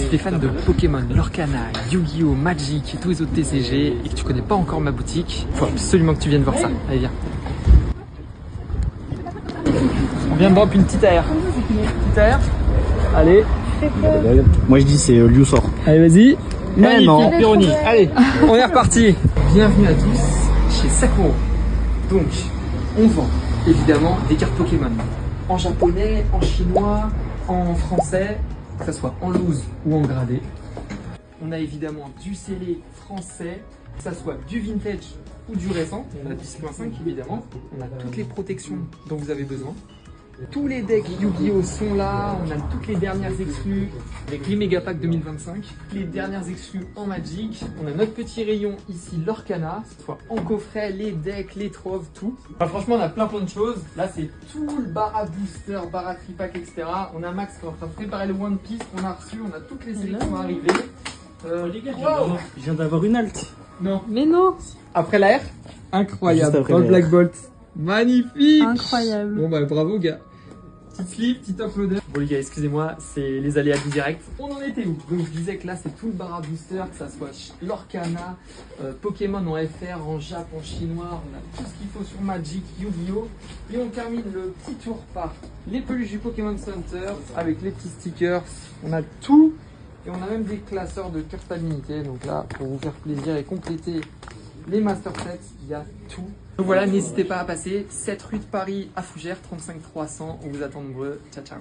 t'es fan de Pokémon, Lorcana, Yu-Gi-Oh, Magic et tous les autres TCG et que tu connais pas encore ma boutique, faut absolument que tu viennes voir ça. Allez, viens. On vient de drop une petite AR. Petite AR. Allez. Moi je dis c'est Liu sort. Allez, vas-y. Non. Pyrrhonique. Allez, on est reparti. Bienvenue à tous chez Sakuro. Donc, on vend évidemment des cartes Pokémon en japonais, en chinois, en français, que ce soit en loose ou en gradé. On a évidemment du scellé français, que ce soit du vintage ou du récent. On a 10.5 évidemment. On a toutes les protections dont vous avez besoin. Tous les decks Yu-Gi-Oh sont là, on a toutes les dernières exclus avec les Megapack 2025, les dernières exclus en Magic, on a notre petit rayon ici Lorcana, soit en coffret, les decks, les troves, tout. Enfin, franchement on a plein de choses, là c'est tout le bara booster, bara tripack, etc. On a Max qui est en train de préparer le One Piece qu'on a reçu, on a toutes les séries qui vont arriver. Les gars, je viens d'avoir une alt. Non. Mais non. Après l'air, incroyable, Juste après dans le l'air. Black Bolt. Magnifique. Incroyable. Bon bah bravo gars. Petite slip, petit uploader. Bon les gars, excusez-moi, c'est les aléas du direct. On en était où? Donc je disais que là c'est tout le bara booster, que ça soit Lorcana, Pokémon en FR, en Jap, en chinois, on a tout ce qu'il faut sur Magic, Yu-Gi-Oh! Et on termine le petit tour par les peluches du Pokémon Center avec les petits stickers. On a tout et on a même des classeurs de cartes limitées. Donc là, pour vous faire plaisir et compléter les master sets, il y a tout. Donc voilà, n'hésitez pas à passer, 7 rue de Paris à Fougères, 35 300, on vous attend nombreux, ciao ciao.